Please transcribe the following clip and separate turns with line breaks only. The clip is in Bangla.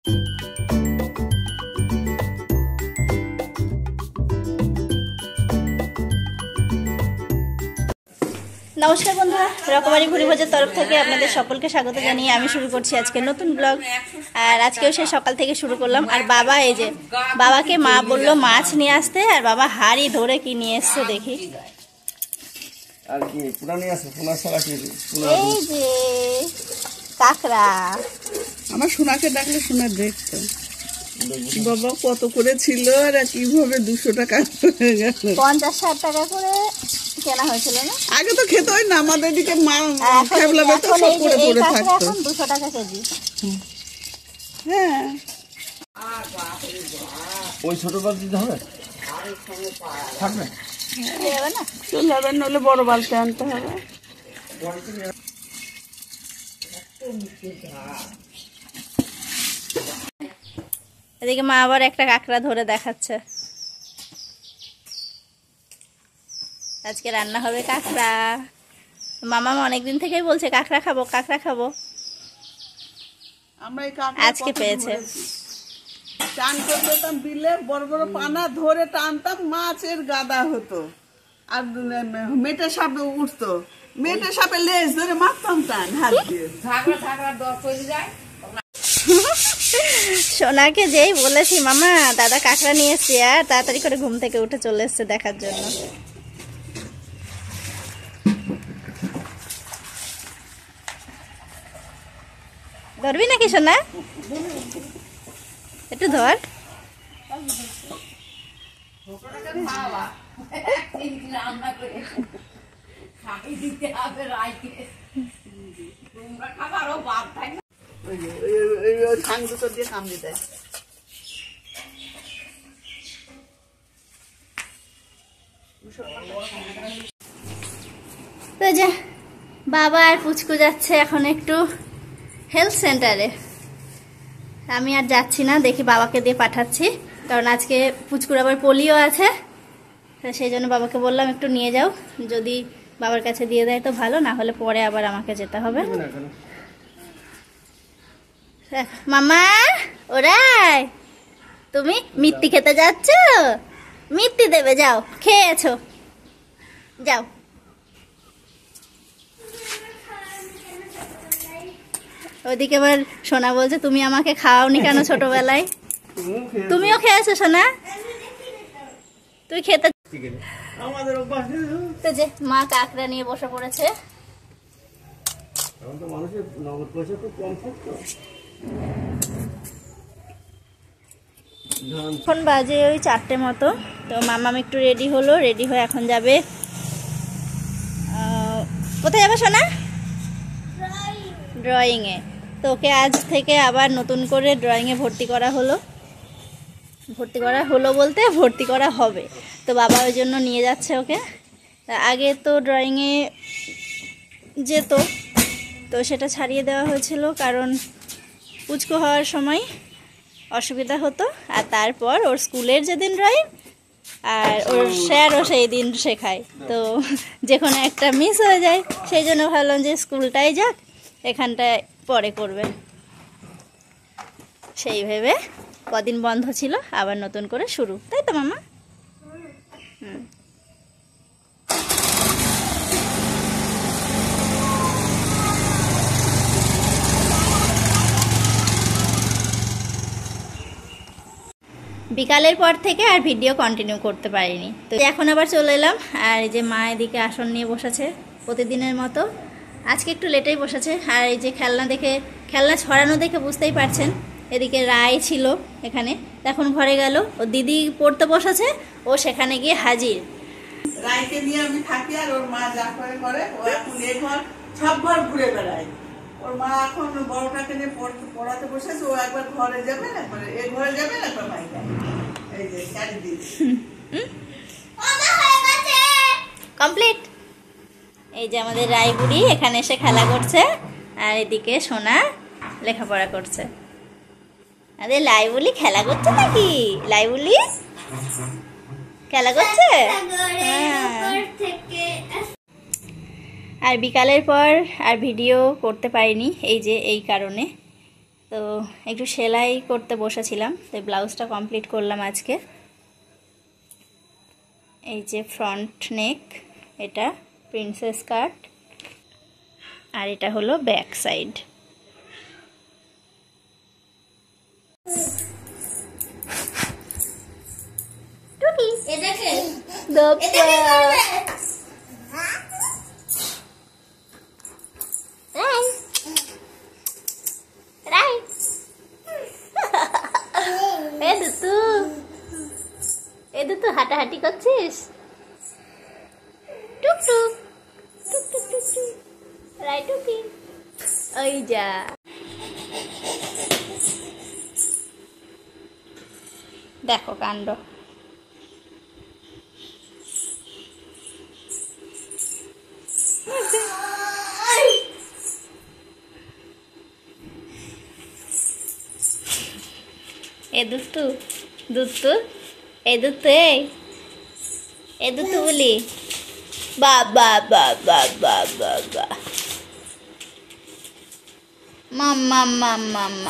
নমস্কার বন্ধুরা, রকমারি ভুরিভোজের তরফ থেকে আপনাদের সকলকে স্বাগত জানিয়ে আমি শুরু করছি আজকে নতুন ব্লগ। আর আজকেও সে সকাল থেকে শুরু করলাম। আর বাবা, এই যে বাবাকে মা বললো মাছ নিয়ে আসতে, আর বাবা হাড়ি ধরে কি নিয়ে এসছে দেখি। এই যে কাঁকড়া।
আমার সোনাকে ডাকলে সোনা দেখতো বাবা কত করে ছিল আর কিভাবে 200 টাকা হয়ে গেল।
50-60 টাকা করে কেনা হয়েছিল না?
আগে তো খেতে হয় না, আমাদের দিকে মা খেবলা বেতো সব করে পড়ে থাকতো।
এখন 200 টাকা কেজি।
হ্যাঁ,
ওই ছোট বাল দিতে হবে, থাকবে
না?
চলে যাবে, নইলে বড় বালতি আনতে হবে।
এদিকে মা আবার একটা কাঁকড়া ধরে দেখাচ্ছে। আজকে রান্না হবে কাঁকড়া। মামা অনেকদিন থেকেই বলছে কাঁকড়া খাবো কাঁকড়া খাবো,
আমরা এই কাঁকড়া
আজকে পেয়েছে।
টান করে দিতাম বিলে, বড় বড় পানা ধরে টানতাম, মাছের গাদা হতো। আর মেটে সাপ উঠতো, মেটে সাপে লেজ ধরে মারতাম টান হাত দিয়ে।
সোনাকে যেই বলেছি মামা দাদা কাঁকড়া নিয়ে এসছি, আর তাড়াতাড়ি করে ঘুম থেকে উঠে চলে এসছে দেখার জন্য। ধরবি নাকি সোনা? একটু ধর।
দিয়ে কামড়ে দেয়।
তো যে বাবা আর পুচকু যাচ্ছে এখন একটু হেলথ সেন্টারে। আমি আর যাচ্ছি না, দেখি বাবাকে দিয়ে পাঠাচ্ছি, কারণ আজকে পুচকুর আবার পোলিও আছে। তো সেই জন্য বাবাকে বললাম একটু নিয়ে যাও, যদি বাবার কাছে দিয়ে দেয় তো ভালো, না হলে পরে আবার আমাকে যেতে হবে। মামা ওরাই, তুমি মিত্তি খেতে যাচ্ছ? মিত্তি দেবে, যাও, খেয়েছো, যাও। ওইদিকে আবার সোনা বলছে তুমি আমাকে খাওয়াওনি কেন ছোটবেলায়? তুমিও খেয়েছো সোনা? তুই খেতে। তো যে মা কাঁকড়া নিয়ে বসে পড়েছে। এখন বাজে ওই 4টে মতো। তো মামাম একটু রেডি হলো, রেডি হয়ে এখন যাবে। কোথায় যাবে সোনা? ড্রয়িংয়ে। তো ওকে আজ থেকে আবার নতুন করে ড্রয়িংয়ে ভর্তি করা হলো। ভর্তি করা হলো বলতে ভর্তি করা হবে। তো বাবা ওই জন্য নিয়ে যাচ্ছে ওকে। আগে তো ড্রয়িংয়ে যেত, তো সেটা ছাড়িয়ে দেওয়া হয়েছিল কারণ পুচকু হওয়ার সময় অসুবিধা হতো। আর তারপর ওর স্কুলের যেদিন ড্রয়িং আর ওর স্যারও সেই দিন শেখায়, তো যে কোনো একটা মিস হয়ে যায়। সেই জন্য ভাবলাম যে স্কুলটাই যাক, এখানটায় পরে করবে। সেই ভেবে কদিন বন্ধ ছিল, আবার নতুন করে শুরু, তাই তো মামা? বিকালের পর থেকে আর ভিডিও কন্টিনিউ করতে পারিনি। তো এখন আবার চলে এলাম। আর এই যে মা এদিকে আসন নিয়ে বসেছে প্রতিদিনের মতো, আজকে একটু লেটেই বসেছে। আর এই যে খেলনা ছড়ানো দেখে বুঝতেই পারছেন, এদিকে রায় ছিল এখানে, এখন ঘরে গেল। ও দিদি পড়তে বসেছে, ও সেখানে গিয়ে হাজির।
রায়কে নিয়ে আমি থাকি, আর ওর মা যা করে করে, ও এখন এ ঘর সব ঘর ঘুরে বেড়ায়। ওর মা এখন বড়টাকে নিয়ে পড়াতে বসেছে, ও একবার ঘরে যাবে, একবার এ ঘরে যাবে, একবার মাই যাবে। এই যে চারিদিকে
কমপ্লিট। এই যে আমাদের রায় বুড়ি এখানে এসে খেলা করছে, আর এদিকে সোনা লেখাপড়া করছে। আরে লাইবুলি খেলা করছে নাকি? লাইবুলি খেলা করছে। আর বিকালের পর আর ভিডিও করতে পারিনি, এই যে এই কারণে। তো একটু সেলাই করতে বসেছিলাম, তো ব্লাউজটা কমপ্লিট করলাম আজকে। এই যে ফ্রন্ট নেক, এটা প্রিন্সেস কাট, আর এটা হলো ব্যাক সাইড। তুই হাঁটাহাঁটি করছিস? টুকটুক টুক টুক টুক, রাই টুকি, ওই যা। দেখো কাণ্ড। এ দুত্তু দুত্তু, এ দুত্তু, এ দুত্তু বলি, বা বা বা বা বা বা বা, মাম্মা মাম্মা।